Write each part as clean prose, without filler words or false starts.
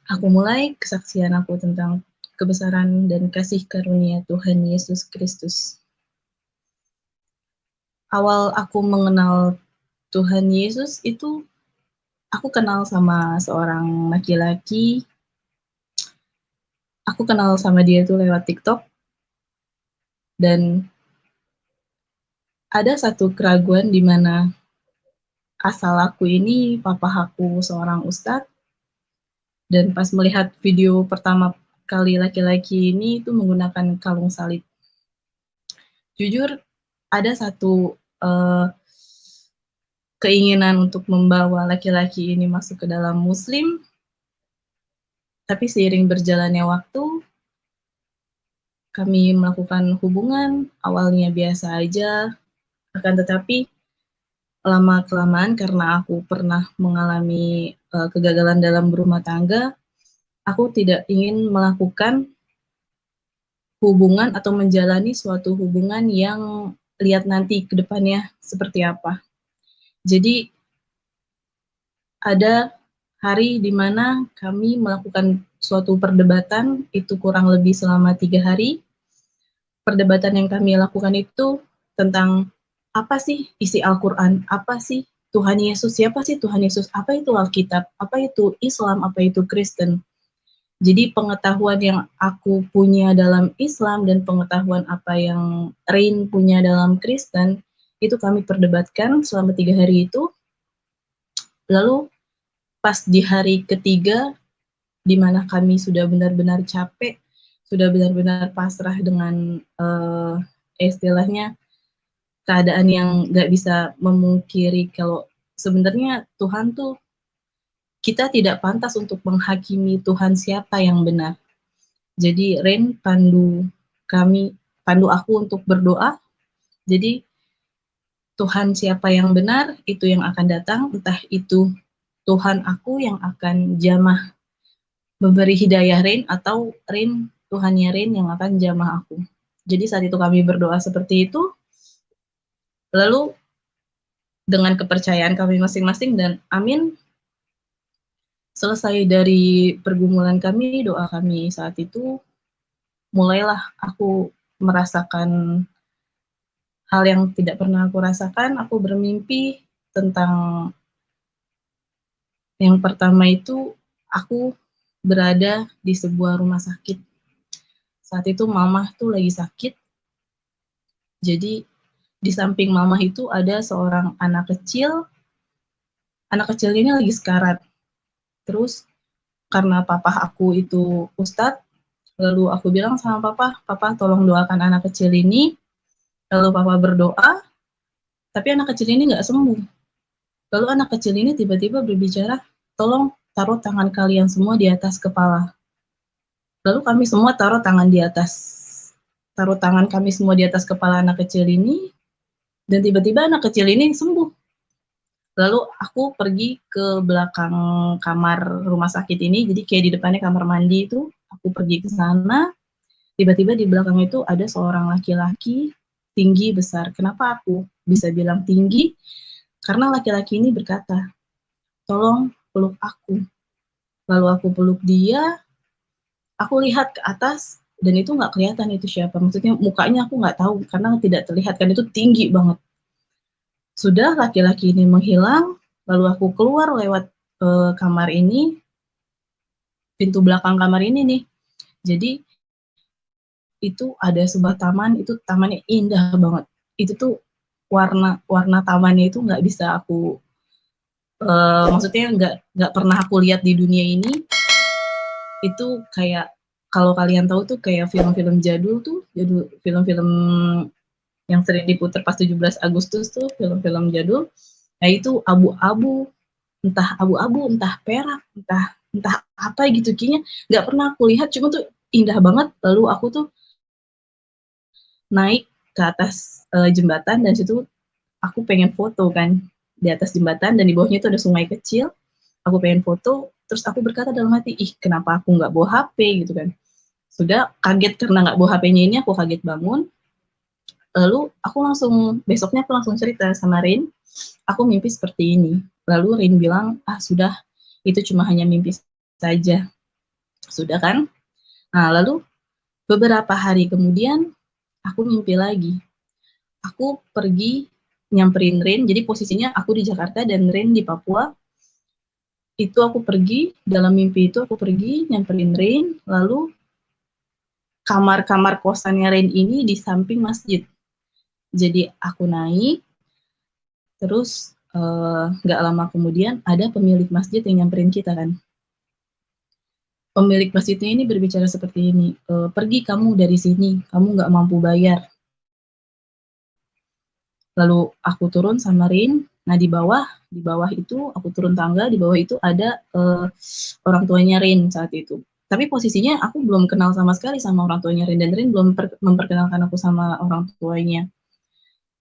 Aku mulai kesaksian aku tentang kebesaran dan kasih karunia Tuhan Yesus Kristus. Awal aku mengenal Tuhan Yesus itu, aku kenal sama seorang laki-laki. Aku kenal sama dia itu lewat TikTok. Dan ada satu keraguan di mana asal aku ini, papa aku seorang ustadz. Dan pas melihat video pertama kali laki-laki ini itu menggunakan kalung salib. Jujur, ada satu keinginan untuk membawa laki-laki ini masuk ke dalam Muslim, tapi seiring berjalannya waktu, kami melakukan hubungan, awalnya biasa aja, akan tetapi lama-kelamaan karena aku pernah mengalami kegagalan dalam berumah tangga, aku tidak ingin melakukan hubungan atau menjalani suatu hubungan yang lihat nanti ke depannya seperti apa. Jadi ada hari di mana kami melakukan suatu perdebatan, itu kurang lebih selama 3 hari. Perdebatan yang kami lakukan itu tentang apa sih isi Al-Quran, apa sih Tuhan Yesus, siapa sih Tuhan Yesus, apa itu Alkitab, apa itu Islam, apa itu Kristen. Jadi pengetahuan yang aku punya dalam Islam dan pengetahuan apa yang Rain punya dalam Kristen, itu kami perdebatkan selama 3 hari itu. Lalu pas di hari ketiga, di mana kami sudah benar-benar capek, sudah benar-benar pasrah dengan istilahnya keadaan yang nggak bisa memungkiri kalau sebenarnya Tuhan tuh, kita tidak pantas untuk menghakimi Tuhan siapa yang benar. Jadi Rain pandu aku untuk berdoa. Jadi Tuhan siapa yang benar, itu yang akan datang, entah itu Tuhan aku yang akan jamah memberi hidayah Rain, atau Rain, Tuhannya Rain yang akan jamah aku. Jadi saat itu kami berdoa seperti itu, lalu dengan kepercayaan kami masing-masing dan amin, selesai dari pergumulan kami, doa kami saat itu, mulailah aku merasakan hal yang tidak pernah aku rasakan. Aku bermimpi tentang yang pertama itu, aku berada di sebuah rumah sakit. Saat itu mama tuh lagi sakit. Jadi di samping mama itu ada seorang anak kecil. Anak kecil ini lagi sekarat. Terus karena papa aku itu ustadz, lalu aku bilang sama papa, papa tolong doakan anak kecil ini. Lalu papa berdoa, tapi anak kecil ini nggak sembuh. Lalu anak kecil ini tiba-tiba berbicara, tolong taruh tangan kalian semua di atas kepala. Lalu kami semua taruh tangan kami semua di atas kepala anak kecil ini, dan tiba-tiba anak kecil ini sembuh. Lalu aku pergi ke belakang kamar rumah sakit ini, jadi kayak di depannya kamar mandi itu, aku pergi ke sana, tiba-tiba di belakang itu ada seorang laki-laki, tinggi, besar. Kenapa aku bisa bilang tinggi? Karena laki-laki ini berkata, tolong peluk aku. Lalu aku peluk dia, aku lihat ke atas, dan itu nggak kelihatan itu siapa. Maksudnya mukanya aku nggak tahu, karena tidak terlihat, kan itu tinggi banget. Sudah laki-laki ini menghilang, lalu aku keluar lewat kamar ini, pintu belakang kamar ini nih. Jadi itu ada sebuah taman, itu tamannya indah banget. Itu tuh warna tamannya itu nggak bisa aku, maksudnya nggak pernah aku lihat di dunia ini. Itu kayak, kalau kalian tahu tuh kayak film-film jadul tuh, film-film yang sering diputar pas 17 Agustus tuh, film-film jadul. Nah itu abu-abu, entah perak, entah apa gitu, kayaknya nggak pernah aku lihat, cuma tuh indah banget. Lalu aku tuh naik ke atas jembatan, dan situ aku pengen foto kan di atas jembatan, dan di bawahnya itu ada sungai kecil. Aku pengen foto, terus aku berkata dalam hati, ih kenapa aku nggak bawa HP gitu kan. Sudah kaget karena nggak bawa HP-nya ini, aku kaget bangun. Lalu besoknya aku langsung cerita sama Rin, aku mimpi seperti ini. Lalu Rin bilang, sudah, itu cuma hanya mimpi saja. Sudah kan? Nah, lalu beberapa hari kemudian aku mimpi lagi. Aku pergi nyamperin Rin, jadi posisinya aku di Jakarta dan Rin di Papua. Itu aku pergi, dalam mimpi itu aku pergi nyamperin Rin, lalu kamar-kamar kosannya Rin ini di samping masjid. Jadi aku naik, terus nggak lama kemudian ada pemilik masjid yang nyamperin kita kan. Pemilik masjidnya ini berbicara seperti ini, pergi kamu dari sini, kamu nggak mampu bayar. Lalu aku turun sama Rin, nah di bawah itu aku turun tangga, di bawah itu ada orang tuanya Rin saat itu. Tapi posisinya aku belum kenal sama sekali sama orang tuanya Rin, dan Rin belum memperkenalkan aku sama orang tuanya.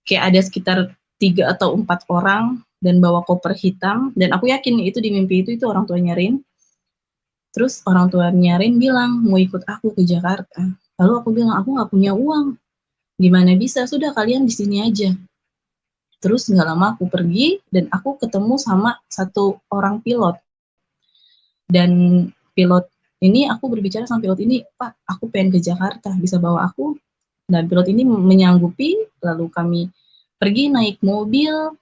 Kayak ada sekitar 3 atau 4 orang dan bawa koper hitam, dan aku yakin itu di mimpi itu orang tuanya Rin. Terus orang tuanya Rin bilang mau ikut aku ke Jakarta. Lalu aku bilang aku nggak punya uang. Gimana bisa? Sudah kalian di sini aja. Terus nggak lama aku pergi dan aku ketemu sama satu orang pilot. Dan pilot ini aku berbicara sama pilot ini, Pak, aku pengen ke Jakarta, bisa bawa aku? Dan pilot ini menyanggupi, lalu kami pergi naik mobil.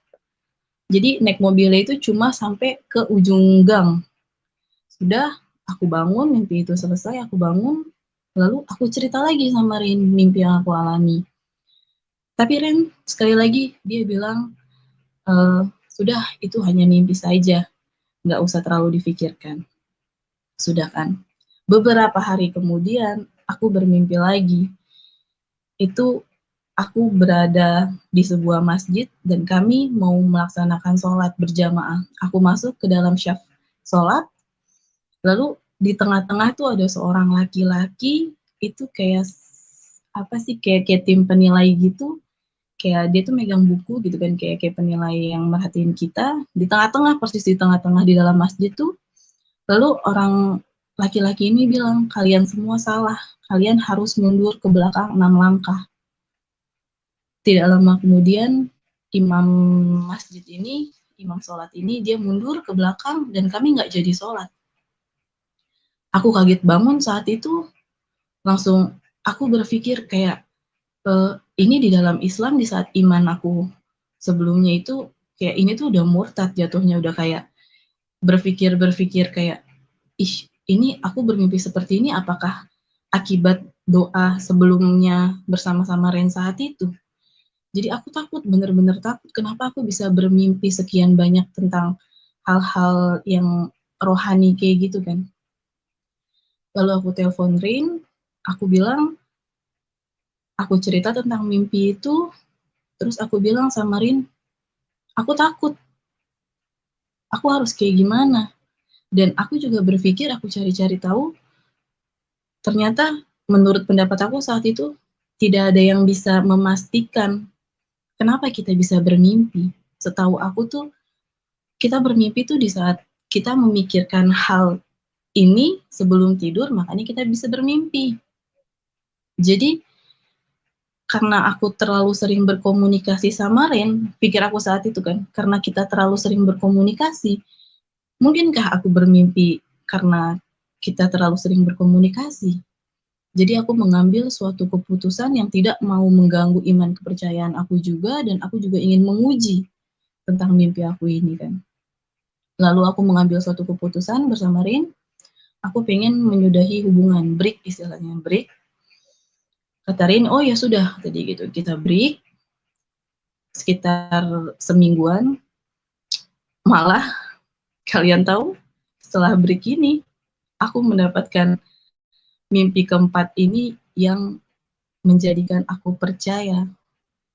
Jadi naik mobilnya itu cuma sampai ke ujung gang. Sudah, aku bangun, mimpi itu selesai, aku bangun, lalu aku cerita lagi sama Rin mimpi yang aku alami. Tapi Rin sekali lagi dia bilang, sudah itu hanya mimpi saja, nggak usah terlalu difikirkan. Sudah kan? Beberapa hari kemudian aku bermimpi lagi. Itu aku berada di sebuah masjid dan kami mau melaksanakan sholat berjamaah. Aku masuk ke dalam syaf sholat, lalu di tengah-tengah tuh ada seorang laki-laki, itu kayak apa sih, kayak tim penilai gitu, kayak dia tuh megang buku gitu kan, kayak penilai yang merhatiin kita. Di tengah-tengah, persis di tengah-tengah di dalam masjid tuh, lalu orang laki-laki ini bilang, kalian semua salah, kalian harus mundur ke belakang 6 langkah. Tidak lama kemudian imam masjid ini, imam sholat ini, dia mundur ke belakang dan kami nggak jadi sholat. Aku kaget bangun saat itu, langsung aku berpikir kayak, ini di dalam Islam di saat iman aku sebelumnya itu, kayak ini tuh udah murtad jatuhnya, udah kayak berpikir kayak, ih ini aku bermimpi seperti ini apakah akibat doa sebelumnya bersama-sama Ren saat itu. Jadi aku takut, bener-bener takut, kenapa aku bisa bermimpi sekian banyak tentang hal-hal yang rohani kayak gitu kan. Lalu aku telepon Rin, aku bilang, aku cerita tentang mimpi itu, terus aku bilang sama Rin, aku takut, aku harus kayak gimana. Dan aku juga berpikir, aku cari-cari tahu, ternyata menurut pendapat aku saat itu, tidak ada yang bisa memastikan kenapa kita bisa bermimpi. Setahu aku tuh, kita bermimpi tuh di saat kita memikirkan hal ini sebelum tidur, makanya kita bisa bermimpi. Jadi, karena aku terlalu sering berkomunikasi sama Ren, pikir aku saat itu kan, karena kita terlalu sering berkomunikasi, mungkinkah aku bermimpi karena kita terlalu sering berkomunikasi? Jadi aku mengambil suatu keputusan yang tidak mau mengganggu iman kepercayaan aku juga, dan aku juga ingin menguji tentang mimpi aku ini kan. Lalu aku mengambil suatu keputusan bersama Rin, aku pengen menyudahi hubungan, break istilahnya, break. Kata Rin, oh ya sudah, tadi gitu, kita break, sekitar semingguan, malah kalian tahu, setelah break ini, aku mendapatkan mimpi keempat ini yang menjadikan aku percaya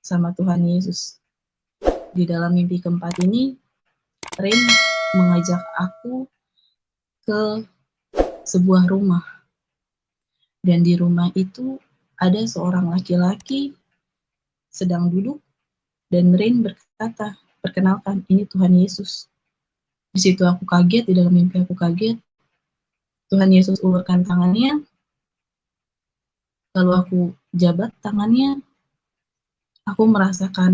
sama Tuhan Yesus. Di dalam mimpi keempat ini, Rin mengajak aku ke sebuah rumah. Dan di rumah itu ada seorang laki-laki sedang duduk, dan Rin berkata, perkenalkan, ini Tuhan Yesus. Di situ aku kaget, di dalam mimpi aku kaget. Tuhan Yesus ulurkan tangannya, lalu aku jabat tangannya, aku merasakan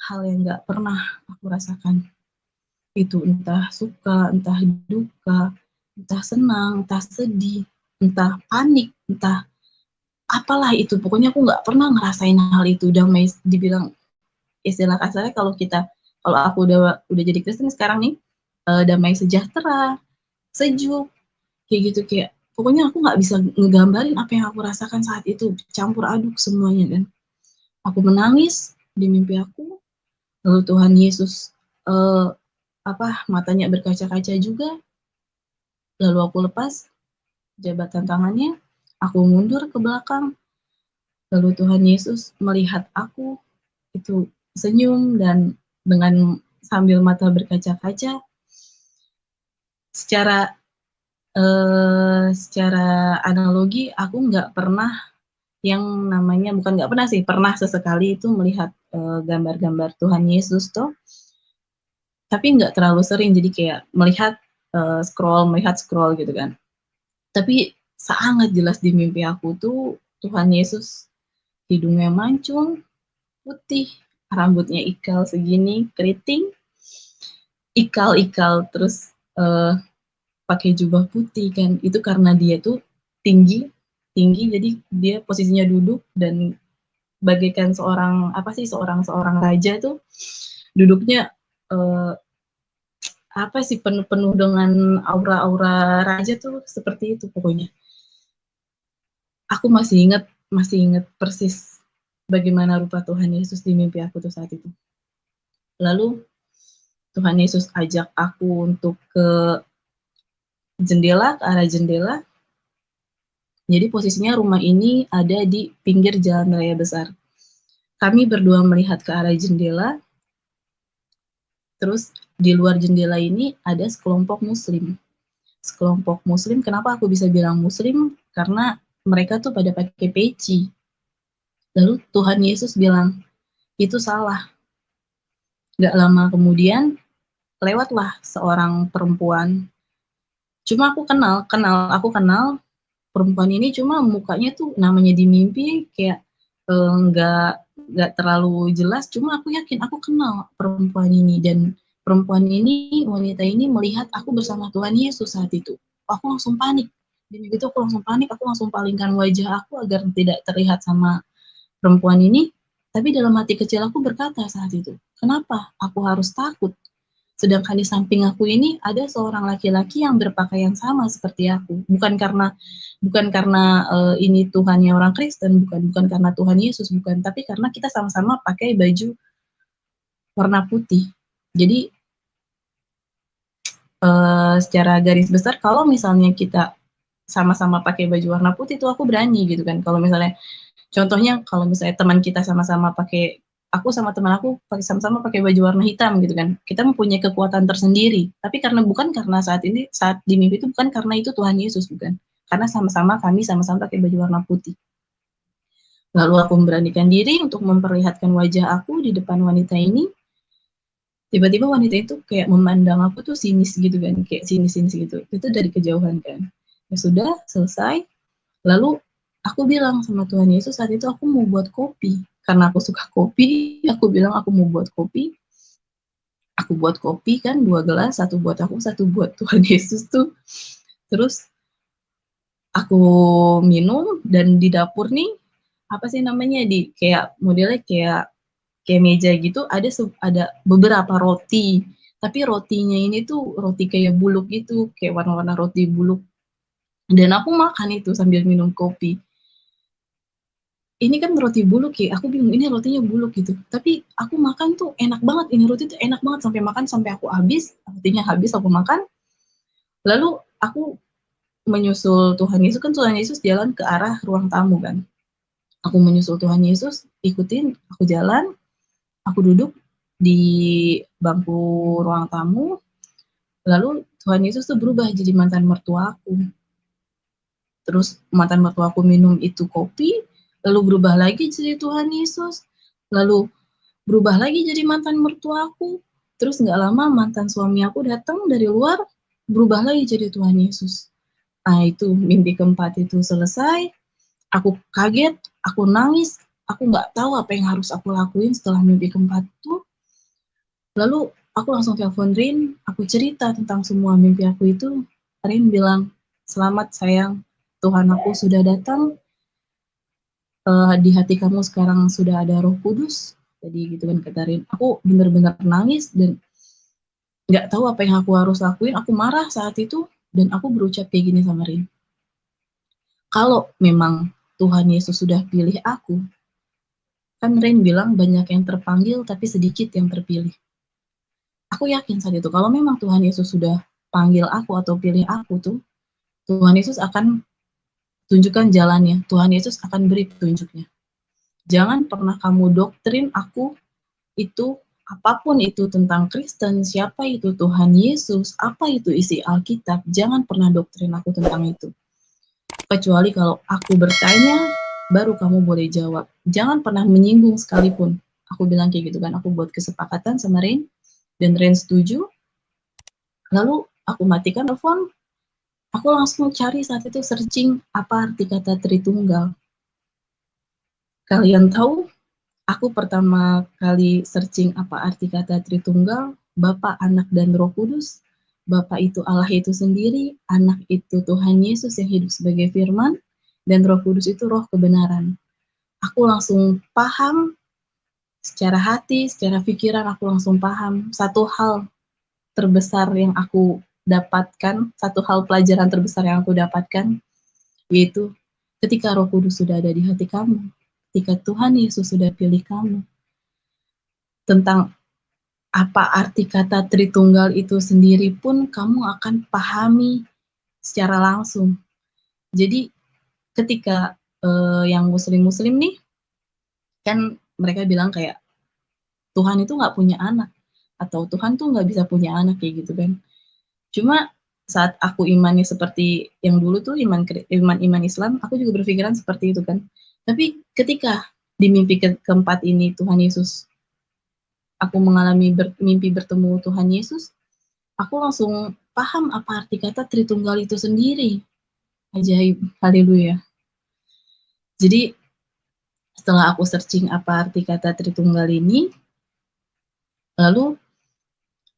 hal yang gak pernah aku rasakan. Itu entah suka, entah duka, entah senang, entah sedih. entah panik, entah apalah itu, pokoknya aku nggak pernah ngerasain hal itu. Damai, dibilang istilah kasarnya kalau aku udah jadi Kristen sekarang nih, damai sejahtera, sejuk, kayak gitu, kayak pokoknya aku nggak bisa ngegambarin apa yang aku rasakan saat itu, campur aduk semuanya kan. Aku menangis di mimpi aku, lalu Tuhan Yesus matanya berkaca-kaca juga, lalu aku lepas jabatan tangannya, aku mundur ke belakang, lalu Tuhan Yesus melihat aku, itu senyum dan dengan sambil mata berkaca-kaca, secara secara analogi aku nggak pernah yang namanya, bukan nggak pernah sih, pernah sesekali itu melihat gambar-gambar Tuhan Yesus tuh, tapi nggak terlalu sering, jadi kayak melihat scroll gitu kan. Tapi sangat jelas di mimpi aku tuh Tuhan Yesus hidungnya mancung, putih, rambutnya ikal segini, keriting, ikal-ikal, terus pakai jubah putih kan. Itu karena dia tuh tinggi, tinggi, jadi dia posisinya duduk dan bagaikan seorang seorang raja tuh duduknya eh, penuh dengan aura-aura raja tuh, seperti itu pokoknya. Aku masih ingat persis bagaimana rupa Tuhan Yesus di mimpi aku tuh saat itu. Lalu Tuhan Yesus ajak aku untuk ke arah jendela. Jadi posisinya rumah ini ada di pinggir jalan raya besar. Kami berdua melihat ke arah jendela, terus di luar jendela ini ada sekelompok muslim. Sekelompok muslim, kenapa aku bisa bilang muslim? Karena mereka tuh pada pakai peci. Lalu Tuhan Yesus bilang, itu salah. Gak lama kemudian, lewatlah seorang perempuan. Cuma aku kenal perempuan ini, cuma mukanya tuh namanya di mimpi kayak nggak terlalu jelas, cuma aku yakin aku kenal perempuan ini, dan wanita ini melihat aku bersama Tuhan Yesus saat itu. Aku langsung panik. Dan begitu aku langsung panik, aku langsung palingkan wajah aku agar tidak terlihat sama perempuan ini. Tapi dalam hati kecil aku berkata saat itu, kenapa aku harus takut? Sedangkan di samping aku ini ada seorang laki-laki yang berpakaian sama seperti aku. Bukan karena ini Tuhannya orang Kristen, bukan karena Tuhan Yesus, bukan, tapi karena kita sama-sama pakai baju warna putih. Jadi secara garis besar kalau misalnya kita sama-sama pakai baju warna putih itu aku berani gitu kan. Kalau misalnya contohnya kalau misalnya teman kita sama-sama pakai, aku sama teman aku sama-sama pakai baju warna hitam gitu kan, kita mempunyai kekuatan tersendiri. Tapi bukan karena saat di mimpi itu, bukan karena itu Tuhan Yesus, bukan, karena kami sama-sama pakai baju warna putih. Lalu aku memberanikan diri untuk memperlihatkan wajah aku di depan wanita ini. Tiba-tiba wanita itu kayak memandang aku tuh sinis gitu kan, kayak sinis gitu. Itu dari kejauhan kan. Ya sudah, selesai. Lalu aku bilang sama Tuhan Yesus saat itu, aku mau buat kopi. Karena aku suka kopi, aku bilang aku mau buat kopi. Aku buat kopi kan, 2 gelas, 1 buat aku, 1 buat Tuhan Yesus tuh. Terus aku minum, dan di dapur nih, apa sih namanya, di kayak modelnya kayak meja gitu, ada beberapa roti. Tapi rotinya ini tuh roti kayak buluk gitu, kayak warna-warna roti buluk. Dan aku makan itu sambil minum kopi. Ini kan roti buluk ya, aku bingung ini rotinya buluk gitu. Tapi aku makan tuh enak banget, ini roti tuh enak banget, sampai aku habis, rotinya habis aku makan. Lalu aku menyusul Tuhan Yesus, kan Tuhan Yesus jalan ke arah ruang tamu kan. Aku menyusul Tuhan Yesus, ikutin, aku jalan, aku duduk di bangku ruang tamu, lalu Tuhan Yesus tuh berubah jadi mantan mertua aku. Terus mantan mertua aku minum itu kopi, lalu berubah lagi jadi Tuhan Yesus, lalu berubah lagi jadi mantan mertua aku. Terus nggak lama mantan suami aku datang dari luar, berubah lagi jadi Tuhan Yesus. Nah itu mimpi keempat itu selesai, aku kaget, aku nangis, aku nggak tahu apa yang harus aku lakuin setelah mimpi keempat itu. Lalu aku langsung telepon Rin, aku cerita tentang semua mimpi aku itu. Rin bilang, selamat sayang, Tuhan aku sudah datang, di hati kamu sekarang sudah ada Roh Kudus. Jadi gitu kan kata Rin. Aku benar-benar nangis dan nggak tahu apa yang aku harus lakuin. Aku marah saat itu dan aku berucap kayak gini sama Rin. Kalau memang Tuhan Yesus sudah pilih aku, kan Rin bilang banyak yang terpanggil tapi sedikit yang terpilih. Aku yakin saat itu kalau memang Tuhan Yesus sudah panggil aku atau pilih aku tuh, Tuhan Yesus akan tunjukkan jalannya. Tuhan Yesus akan beri petunjuknya. Jangan pernah kamu doktrin aku itu apapun itu tentang Kristen, siapa itu Tuhan Yesus, apa itu isi Alkitab, jangan pernah doktrin aku tentang itu. Kecuali kalau aku bertanya, baru kamu boleh jawab. Jangan pernah menyinggung sekalipun. Aku bilang kayak gitu kan, aku buat kesepakatan sama Rain, dan Rain setuju. Lalu aku matikan telepon, aku langsung cari saat itu searching apa arti kata Tritunggal. Kalian tahu, aku pertama kali searching apa arti kata Tritunggal, Bapa, Anak, dan Roh Kudus. Bapa itu Allah itu sendiri, Anak itu Tuhan Yesus yang hidup sebagai firman, dan Roh Kudus itu roh kebenaran. Aku langsung paham, secara hati, secara pikiran aku langsung paham. Satu hal terbesar yang aku dapatkan, satu hal pelajaran terbesar yang aku dapatkan, yaitu ketika Roh Kudus sudah ada di hati kamu, ketika Tuhan Yesus sudah pilih kamu, tentang apa arti kata Tritunggal itu sendiri pun kamu akan pahami secara langsung. Jadi ketika yang muslim-muslim nih, kan mereka bilang kayak Tuhan itu nggak punya anak, atau Tuhan tuh nggak bisa punya anak kayak gitu kan. Cuma saat aku imannya seperti yang dulu tuh iman Islam, aku juga berpikiran seperti itu kan. Tapi ketika di mimpi keempat ini Tuhan Yesus, aku mengalami mimpi bertemu Tuhan Yesus, aku langsung paham apa arti kata Tritunggal itu sendiri. Ajaib, haleluya. Jadi setelah aku searching apa arti kata Tritunggal ini, lalu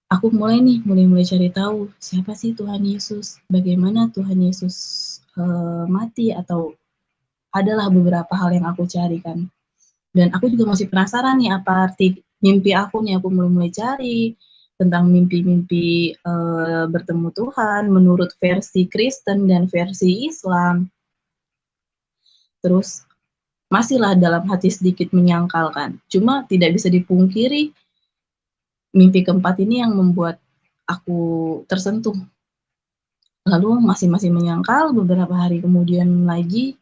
aku mulai cari tahu siapa sih Tuhan Yesus, bagaimana Tuhan Yesus mati, atau adalah beberapa hal yang aku cari kan. Dan aku juga masih penasaran nih apa arti mimpi aku nih, aku mulai cari tentang mimpi-mimpi bertemu Tuhan menurut versi Kristen dan versi Islam. Terus masihlah dalam hati sedikit menyangkalkan. Cuma tidak bisa dipungkiri mimpi keempat ini yang membuat aku tersentuh. Lalu masih menyangkal, beberapa hari kemudian lagi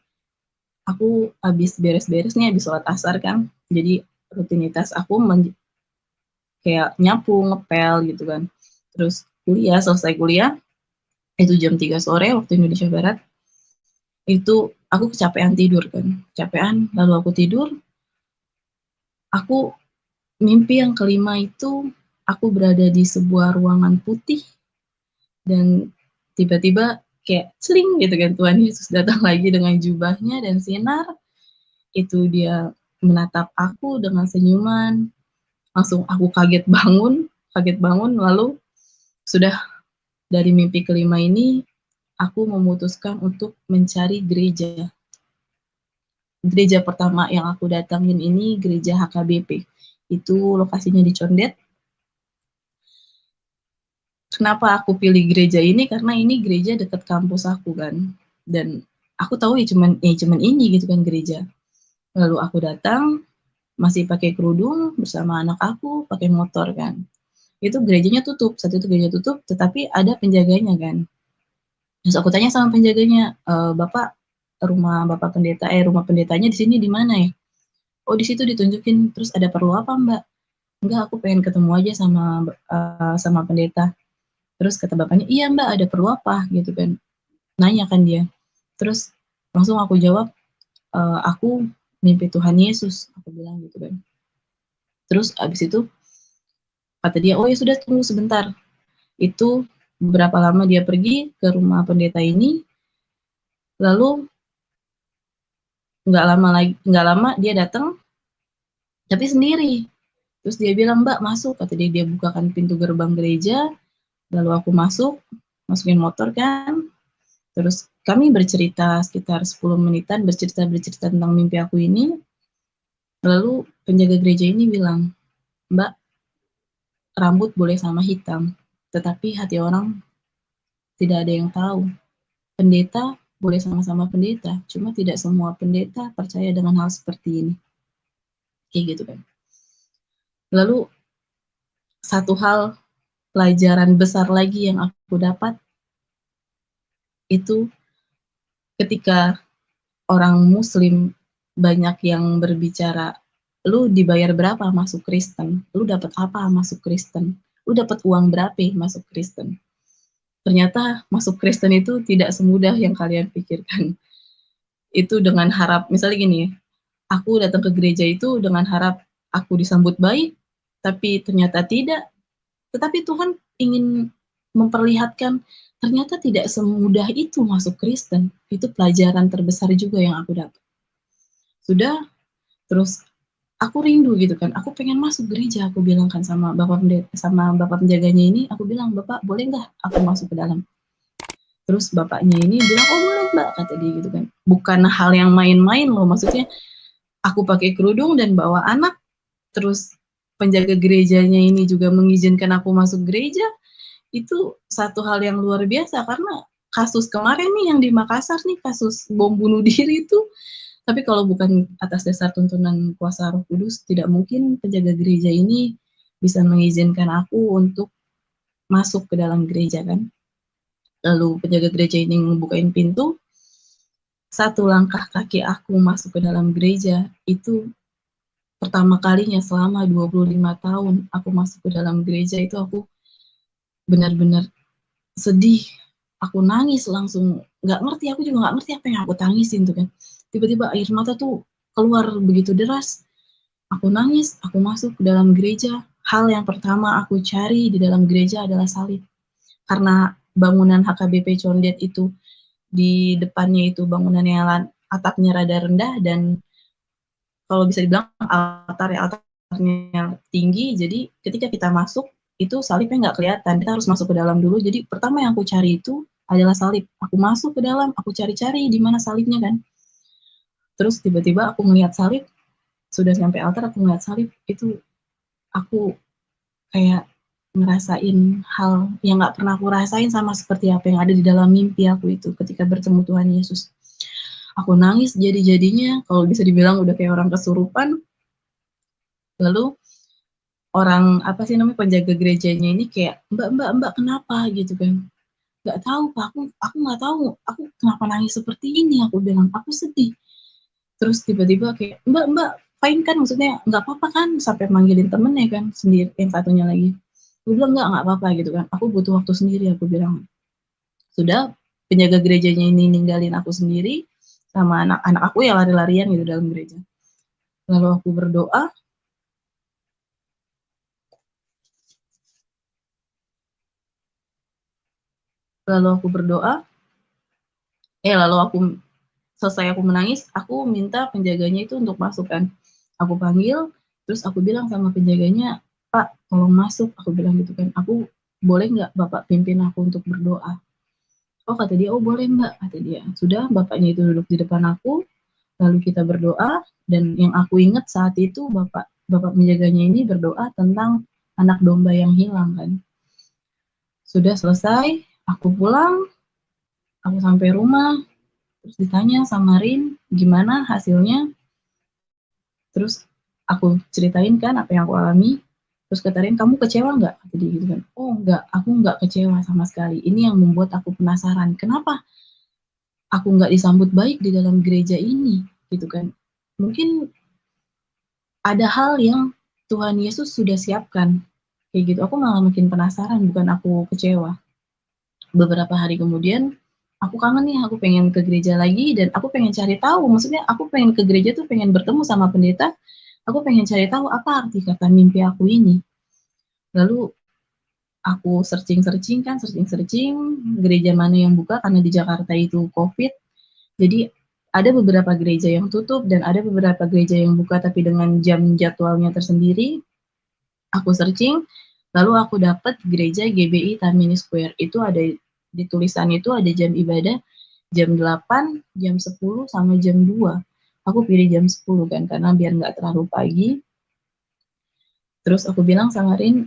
aku habis beres-beres nih, habis sholat asar kan. Jadi rutinitas aku kayak nyapu, ngepel gitu kan. Terus selesai kuliah, itu jam 3 sore waktu Indonesia Barat, itu aku kecapean tidur kan. Kecapean, lalu aku tidur, aku mimpi yang kelima itu, aku berada di sebuah ruangan putih, dan tiba-tiba kayak celing gitu kan, Tuhan Yesus datang lagi dengan jubahnya dan sinar, itu dia menatap aku dengan senyuman, langsung aku kaget bangun, lalu sudah dari mimpi kelima ini, aku memutuskan untuk mencari gereja. Gereja pertama yang aku datangin ini gereja HKBP. Itu lokasinya di Condet. Kenapa aku pilih gereja ini? Karena ini gereja dekat kampus aku kan. Dan aku tahu ya cuman ini gitu kan gereja. Lalu aku datang, masih pakai kerudung bersama anak aku, pakai motor kan. Itu gerejanya tutup, saat itu gereja tutup, tetapi ada penjaganya kan. Terus aku tanya sama penjaganya, Bapak, rumah pendetanya di sini di mana ya? Oh, di situ ditunjukin. Terus ada perlu apa, Mbak? Enggak, aku pengen ketemu aja sama pendeta. Terus kata bapaknya, iya Mbak, ada perlu apa gitu kan? Nanya kan dia. Terus langsung aku jawab, aku mimpi Tuhan Yesus, aku bilang gitu kan. Terus abis itu kata dia, oh ya sudah, tunggu sebentar. Itu beberapa lama dia pergi ke rumah pendeta ini, lalu nggak lama dia datang, tapi sendiri. Terus dia bilang, Mbak masuk, kata dia bukakan pintu gerbang gereja, lalu aku masukin motor kan, terus kami bercerita sekitar 10 menitan, bercerita tentang mimpi aku ini. Lalu penjaga gereja ini bilang, "Mbak, rambut boleh sama hitam, tetapi hati orang tidak ada yang tahu. Pendeta boleh sama-sama pendeta, cuma tidak semua pendeta percaya dengan hal seperti ini." Kayak gitu kan. Lalu satu hal pelajaran besar lagi yang aku dapat itu ketika orang muslim banyak yang berbicara, "Lu dibayar berapa masuk Kristen? Lu dapat apa masuk Kristen? Lu dapat uang berapa masuk Kristen?" Ternyata masuk Kristen itu tidak semudah yang kalian pikirkan. Itu dengan harap, misalnya gini, aku datang ke gereja itu dengan harap aku disambut baik, tapi ternyata tidak. Tetapi Tuhan ingin memperlihatkan ternyata tidak semudah itu masuk Kristen. Itu pelajaran terbesar juga yang aku dapat. Sudah, terus aku rindu gitu kan, aku pengen masuk gereja, aku bilang kan sama bapak penjaganya ini, aku bilang, "Bapak boleh nggak aku masuk ke dalam?" Terus bapaknya ini bilang, "Oh boleh Mbak," kata dia gitu kan. Bukan hal yang main-main loh, maksudnya aku pakai kerudung dan bawa anak, terus penjaga gerejanya ini juga mengizinkan aku masuk gereja, itu satu hal yang luar biasa karena kasus kemarin nih yang di Makassar nih, kasus bom bunuh diri itu, tapi kalau bukan atas dasar tuntunan kuasa Roh Kudus, tidak mungkin penjaga gereja ini bisa mengizinkan aku untuk masuk ke dalam gereja kan. Lalu penjaga gereja ini ngebukain pintu, satu langkah kaki aku masuk ke dalam gereja, itu pertama kalinya selama 25 tahun aku masuk ke dalam gereja, itu aku benar-benar sedih. Aku nangis langsung, nggak ngerti, aku juga nggak ngerti apa yang aku tangisin tuh kan. Tiba-tiba air mata tuh keluar begitu deras. Aku nangis, aku masuk ke dalam gereja. Hal yang pertama aku cari di dalam gereja adalah salib. Karena bangunan HKBP Condet itu di depannya itu bangunan yang atapnya rada rendah dan kalau bisa dibilang altarnya tinggi, jadi ketika kita masuk itu salibnya nggak kelihatan, kita harus masuk ke dalam dulu. Jadi pertama yang aku cari itu adalah salib. Aku masuk ke dalam, aku cari-cari di mana salibnya kan. Terus tiba-tiba aku ngelihat salib, sudah sampai altar aku ngelihat salib, itu aku kayak ngerasain hal yang nggak pernah aku rasain sama seperti apa yang ada di dalam mimpi aku itu ketika bertemu Tuhan Yesus. Aku nangis jadi-jadinya, kalau bisa dibilang udah kayak orang kesurupan. Lalu orang apa sih namanya penjaga gerejanya ini kayak, "Mbak kenapa?" gitu kan. "Nggak tahu Pak, aku nggak tahu, aku kenapa nangis seperti ini," aku bilang, "aku sedih." Terus tiba-tiba kayak, Mbak fine kan?" Maksudnya nggak apa-apa kan? Sampai manggilin temennya kan sendiri, yang satunya lagi. Aku bilang, nggak apa-apa," gitu kan. "Aku butuh waktu sendiri," aku bilang. Sudah, penjaga gerejanya ini ninggalin aku sendiri sama anak-anak aku ya lari-larian gitu dalam gereja. Lalu aku berdoa, lalu aku berdoa, lalu aku selesai aku menangis, aku minta penjaganya itu untuk masuk kan. Aku panggil, terus aku bilang sama penjaganya, "Pak, tolong masuk," aku bilang gitu kan. "Aku boleh nggak Bapak pimpin aku untuk berdoa?" Oh kata dia, "Oh boleh Mbak," kata dia. Sudah, bapaknya itu duduk di depan aku, lalu kita berdoa, dan yang aku ingat saat itu bapak penjaganya ini berdoa tentang anak domba yang hilang kan. Sudah selesai, aku pulang, aku sampai rumah, terus ditanya sama Rin, "Gimana hasilnya?" Terus aku ceritain kan apa yang aku alami, terus kata Rin, "Kamu kecewa nggak?" Kata dia gitu kan. "Oh nggak, aku nggak kecewa sama sekali. Ini yang membuat aku penasaran, kenapa aku nggak disambut baik di dalam gereja ini?" Gitu kan. Mungkin ada hal yang Tuhan Yesus sudah siapkan, kayak gitu. Aku malah makin penasaran, bukan aku kecewa. Beberapa hari kemudian, aku kangen nih, aku pengen ke gereja lagi dan aku pengen cari tahu, maksudnya aku pengen ke gereja tuh pengen bertemu sama pendeta, aku pengen cari tahu apa arti kata mimpi aku ini. Lalu aku searching-searching kan, searching-searching gereja mana yang buka karena di Jakarta itu Covid. Jadi ada beberapa gereja yang tutup dan ada beberapa gereja yang buka tapi dengan jam jadwalnya tersendiri. Aku searching, lalu aku dapat gereja GBI Tamini Square. Itu ada di tulisan itu ada jam ibadah jam 8, jam 10, sama jam 2. Aku pilih jam 10 kan, karena biar nggak terlalu pagi. Terus aku bilang sama Rin,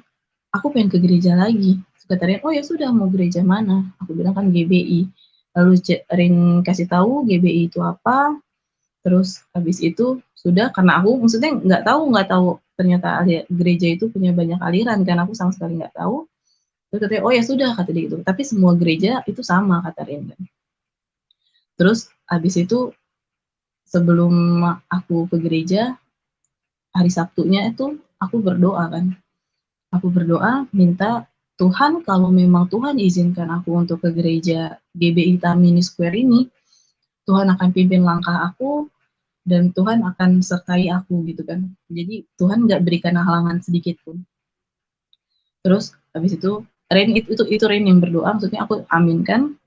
aku pengen ke gereja lagi. Kata Rin, oh ya sudah, mau gereja mana? Aku bilang kan GBI. Lalu Rin kasih tahu GBI itu apa. Terus habis itu sudah, karena aku maksudnya nggak tahu ternyata gereja itu punya banyak aliran kan, aku sama sekali nggak tahu. Terus katanya, oh ya sudah, kata dia gitu. Tapi semua gereja itu sama, kata Rin kan. Terus habis itu sebelum aku ke gereja, hari Sabtunya itu aku berdoa kan. Aku berdoa minta Tuhan, kalau memang Tuhan izinkan aku untuk ke gereja GBI Tamini Square ini, Tuhan akan pimpin langkah aku dan Tuhan akan sertai aku gitu kan. Jadi Tuhan nggak berikan halangan sedikit pun. Terus habis itu Rain yang berdoa, maksudnya aku aminkan.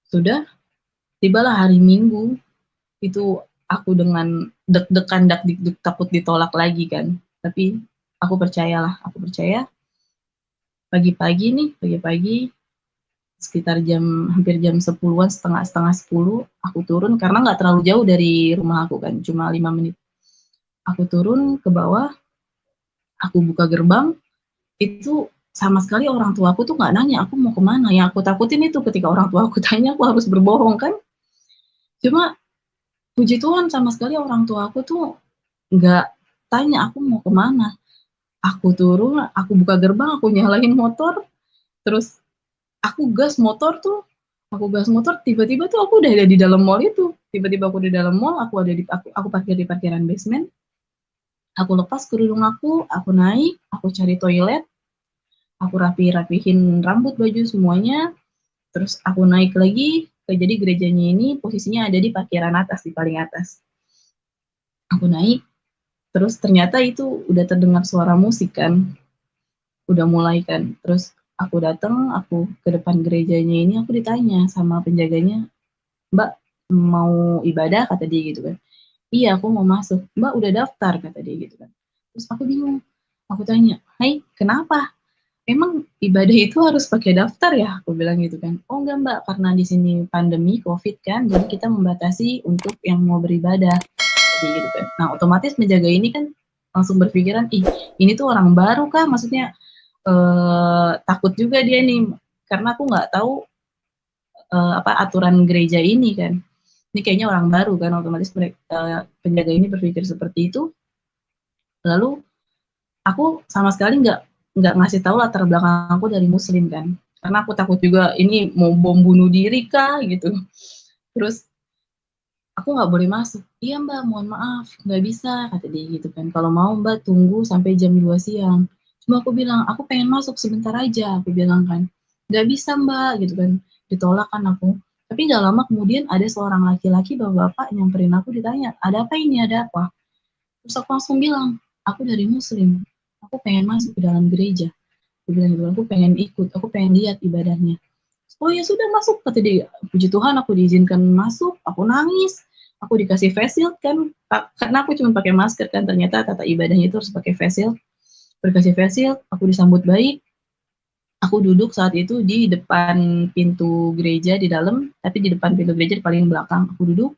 Sudah tibalah hari Minggu, itu aku dengan deg-degan, takut ditolak lagi kan. Tapi aku percaya pagi-pagi sekitar hampir jam 10-an, setengah 10 aku turun, karena nggak terlalu jauh dari rumah aku kan, cuma 5 menit. Aku turun ke bawah, aku buka gerbang, itu sama sekali orang tua aku tuh nggak nanya aku mau kemana. Yang aku takutin itu ketika orang tua aku tanya, aku harus berbohong kan. Cuma puji Tuhan, sama sekali orang tua aku tuh nggak tanya aku mau kemana. Aku turun, aku buka gerbang, aku nyalain motor, terus aku gas motor, tiba-tiba tuh aku udah ada di dalam mall itu. Tiba-tiba aku di dalam mall, aku parkir di parkiran basement. Aku lepas kerudung aku naik, aku cari toilet, aku rapihin rambut, baju semuanya. Terus aku naik lagi, jadi gerejanya ini posisinya ada di parkiran atas, di paling atas. Aku naik, terus ternyata itu udah terdengar suara musik kan, udah mulai kan. Terus aku datang, aku ke depan gerejanya ini, aku ditanya sama penjaganya, Mbak mau ibadah, kata dia gitu kan. Iya, aku mau masuk. Mbak udah daftar, kata dia gitu kan. Terus aku bingung, aku tanya, hai kenapa, emang ibadah itu harus pakai daftar ya? Aku bilang gitu kan. Oh enggak Mbak, karena di sini pandemi COVID kan, jadi kita membatasi untuk yang mau beribadah. Jadi gitu kan. Nah otomatis menjaga ini kan langsung berpikiran, ih ini tuh orang baru kah? Maksudnya takut juga dia nih, karena aku nggak tahu apa aturan gereja ini kan. Ini kayaknya orang baru kan, otomatis penjaga ini berpikir seperti itu. Lalu aku sama sekali nggak ngasih tahu latar belakang aku dari Muslim kan, karena aku takut juga ini mau bom bunuh diri kah gitu. Terus aku nggak boleh masuk. Iya Mbak, mohon maaf, nggak bisa, kata dia gitu kan. Kalau mau Mbak tunggu sampai jam 2 siang. Cuma aku bilang, aku pengen masuk sebentar aja, aku bilang kan. Nggak bisa Mbak, gitu kan. Ditolak kan aku. Tapi nggak lama kemudian ada seorang laki-laki, bapak-bapak nyamperin aku, ditanya, ada apa ini, ada apa? Terus aku langsung bilang, aku dari Muslim, aku pengen masuk ke dalam gereja. Aku bilang gitu, aku pengen ikut, aku pengen lihat ibadahnya. Oh ya sudah, masuk, kata dia. Puji Tuhan aku diizinkan masuk, aku nangis, aku dikasih face shield kan, karena aku cuma pakai masker kan, ternyata tata ibadahnya itu harus pakai face shield. Dikasih face shield, aku disambut baik. Aku duduk saat itu di depan pintu gereja di dalam, tapi di depan pintu gereja di paling belakang aku duduk.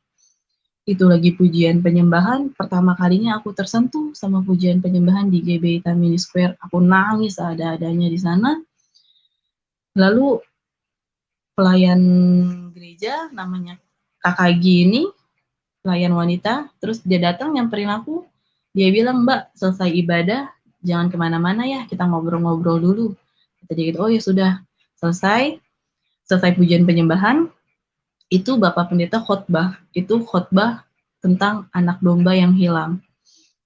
Itu lagi pujian penyembahan, pertama kalinya aku tersentuh sama pujian penyembahan di GBI Tamini Square. Aku nangis ada-adanya di sana. Lalu pelayan gereja namanya Kakak ini, pelayan wanita, terus dia datang nyamperin aku, dia bilang, Mbak selesai ibadah jangan kemana-mana ya, kita ngobrol-ngobrol dulu. Kata dia gitu. Oh ya sudah, selesai pujian penyembahan, itu Bapak Pendeta khotbah, itu khotbah tentang anak domba yang hilang.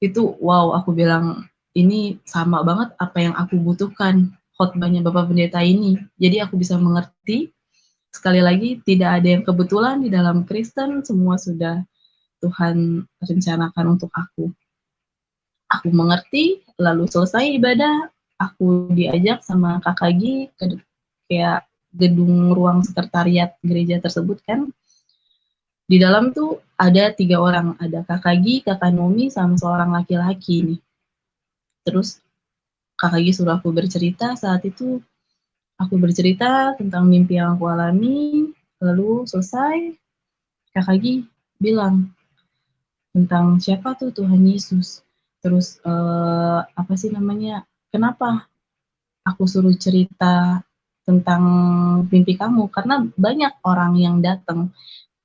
Itu wow, aku bilang ini sama banget apa yang aku butuhkan, khotbahnya Bapak Pendeta ini. Jadi aku bisa mengerti. Sekali lagi, tidak ada yang kebetulan di dalam Kristen, semua sudah Tuhan rencanakan untuk aku. Aku mengerti, lalu selesai ibadah, aku diajak sama Kakak Gi ke kayak gedung ruang sekretariat gereja tersebut kan. Di dalam tuh ada 3 orang, ada Kakak Gi, Kakak Nomi, sama seorang laki-laki nih. Terus Kakak Gi suruh aku bercerita saat itu, aku bercerita tentang mimpi yang aku alami, Lalu selesai, Kakak Gi bilang tentang siapa tuh Tuhan Yesus. Terus apa sih namanya? Kenapa aku suruh cerita tentang mimpi kamu? Karena banyak orang yang datang.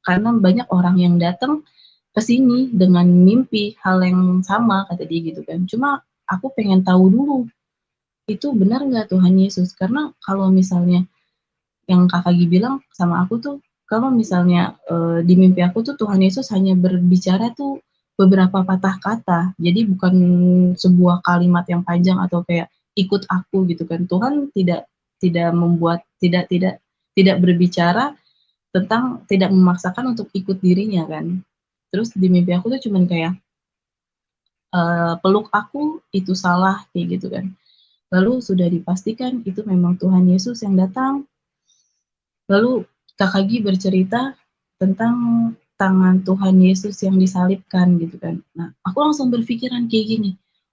Karena banyak orang yang datang ke sini dengan mimpi hal yang sama kata dia gitu kan. Cuma aku pengen tahu dulu itu benar nggak Tuhan Yesus? Karena kalau misalnya yang Kakak Gi bilang sama aku tuh, kalau misalnya di mimpi aku tuh Tuhan Yesus hanya berbicara tuh beberapa patah kata. Jadi bukan sebuah kalimat yang panjang atau kayak ikut aku gitu kan. Tuhan tidak tidak membuat tidak berbicara tentang tidak memaksakan untuk ikut dirinya kan. Terus di mimpi aku tuh cuman kayak peluk aku itu salah kayak gitu kan. Lalu sudah dipastikan itu memang Tuhan Yesus yang datang. Lalu Kakak Gi bercerita tentang tangan Tuhan Yesus yang disalibkan gitu kan. Nah, aku langsung berpikiran kayak gini,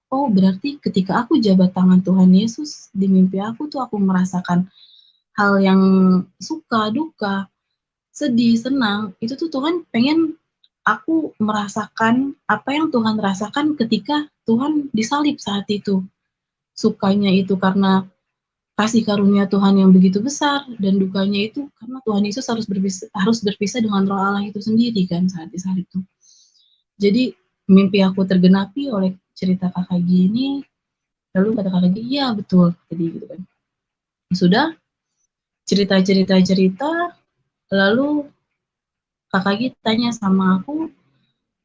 oh berarti ketika aku jabat tangan Tuhan Yesus di mimpi aku tuh aku merasakan hal yang suka, duka, sedih, senang, itu tuh Tuhan pengen aku merasakan apa yang Tuhan rasakan ketika Tuhan disalib saat itu. Sukanya itu karena kasih karunia Tuhan yang begitu besar dan dukanya itu karena Tuhan Yesus harus berpisah dengan Roh Allah itu sendiri kan saat di saat itu. Jadi mimpi aku tergenapi oleh cerita Kakak gini, lalu kata Kakak gini, iya betul, jadi gitu kan. Sudah cerita, lalu Kakak Gi tanya sama aku,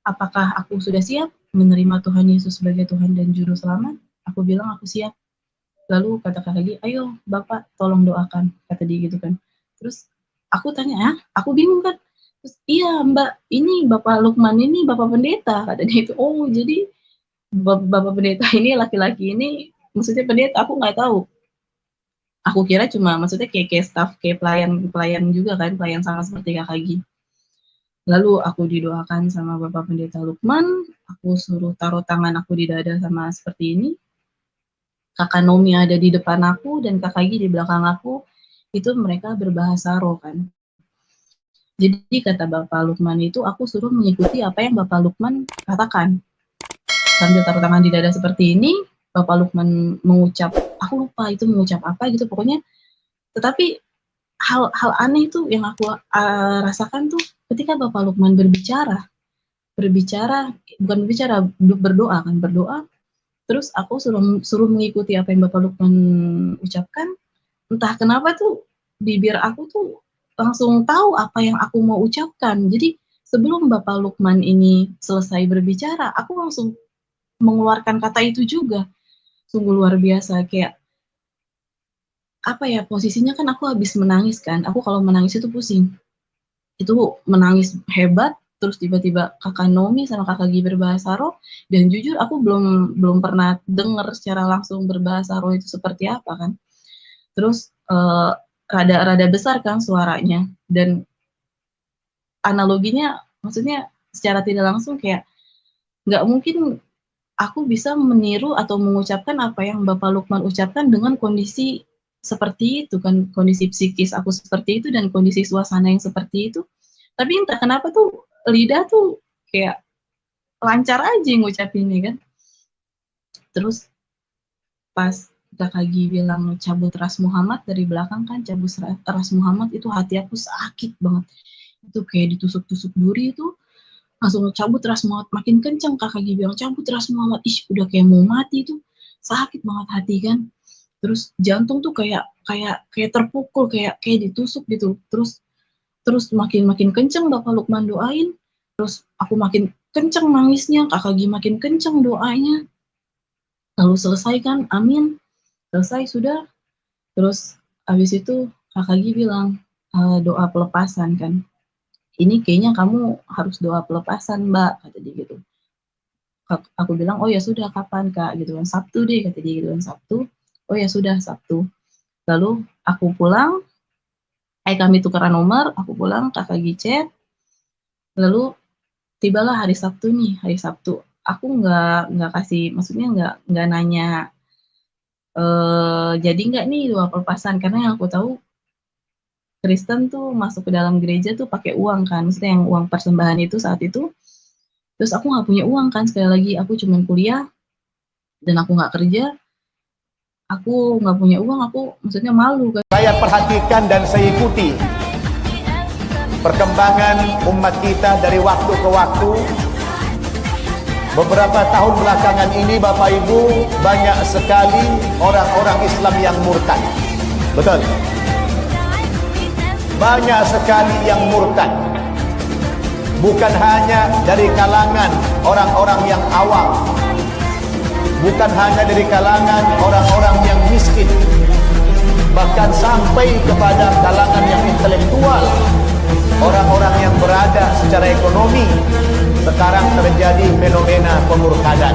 apakah aku sudah siap menerima Tuhan Yesus sebagai Tuhan dan Juru Selamat? Aku bilang aku siap. Lalu kata Kak lagi, ayo Bapak tolong doakan, kata dia gitu kan. Terus aku tanya, ah, aku bingung kan. Terus, iya Mbak, ini Bapak Lukman ini Bapak Pendeta, kata dia itu. Oh jadi Bapak Pendeta ini laki-laki ini, maksudnya pendeta, aku nggak tahu. Aku kira cuma maksudnya kayak staff, kayak pelayan juga kan, pelayan sama seperti Kak Gi. Lalu aku didoakan sama Bapak Pendeta Lukman, aku suruh taruh tangan aku di dada sama seperti ini, Kakak Nomi ada di depan aku dan Kakak Gi di belakang aku, itu mereka berbahasa roh kan. Jadi kata Bapak Lukman itu aku suruh mengikuti apa yang Bapak Lukman katakan. Sambil taruh tangan di dada seperti ini, Bapak Lukman mengucap, aku lupa itu mengucap apa gitu pokoknya. Tetapi hal aneh itu yang aku rasakan tuh ketika Bapak Lukman berbicara, bukan berbicara, berdoa kan, berdoa. Terus aku suruh mengikuti apa yang Bapak Lukman ucapkan. Entah kenapa tuh bibir aku tuh langsung tahu apa yang aku mau ucapkan. Jadi sebelum Bapak Lukman ini selesai berbicara, aku langsung mengeluarkan kata itu juga. Sungguh luar biasa kayak apa ya posisinya kan aku habis menangis kan. Aku kalau menangis itu pusing. Itu menangis hebat terus tiba-tiba Kakak Nomi sama Kakak Gi berbahasa roh dan jujur aku belum pernah dengar secara langsung berbahasa roh itu seperti apa kan. Terus rada besar kan suaranya dan analoginya maksudnya secara tidak langsung kayak nggak mungkin aku bisa meniru atau mengucapkan apa yang Bapak Lukman ucapkan dengan kondisi seperti itu kan, kondisi psikis aku seperti itu dan kondisi suasana yang seperti itu. Tapi entah kenapa tuh lidah tuh kayak lancar aja ngucapinnya kan. Terus pas Kakak Gi bilang cabut Ras Muhammad dari belakang kan, cabut Ras Muhammad itu hati aku sakit banget. Itu kayak ditusuk-tusuk duri itu langsung cabut Ras Muhammad makin kenceng. Kakak Gi bilang cabut Ras Muhammad, ih udah kayak mau mati tuh, sakit banget hati kan. Terus jantung tuh kayak terpukul, kayak ditusuk gitu. Terus makin makin kenceng Bapak Lukman doain, terus aku makin kenceng nangisnya, Kakak Gi makin kenceng doanya. Lalu selesai kan, amin, selesai sudah. Terus habis itu Kakak Gi bilang doa pelepasan kan. Ini kayaknya kamu harus doa pelepasan Mbak, kata dia gitu. Aku bilang, oh ya sudah kapan Kak, gitu kan, Sabtu deh, kata dia gitu kan, Sabtu. Oh ya sudah Sabtu. Lalu aku pulang, kami tukeran nomor, aku pulang, Kakak Gi chat, lalu tibalah hari Sabtu nih, hari Sabtu. Aku nggak kasih, maksudnya nggak nanya jadi nggak nih doa pelepasan, karena yang aku tahu Kristen tuh masuk ke dalam gereja tuh pakai uang kan, maksudnya yang uang persembahan itu saat itu. Terus aku nggak punya uang kan, sekali lagi aku cuman kuliah dan aku nggak kerja, aku nggak punya uang, aku maksudnya malu kan. Saya perhatikan dan saya ikuti perkembangan umat kita dari waktu ke waktu. Beberapa tahun belakangan ini Bapak Ibu, banyak sekali orang-orang Islam yang murtad. Betul. Banyak sekali yang murtad. Bukan hanya dari kalangan orang-orang yang awam, bukan hanya dari kalangan orang-orang yang miskin, bahkan sampai kepada kalangan yang intelektual, orang-orang yang berada secara ekonomi. Sekarang terjadi fenomena pemurtadan.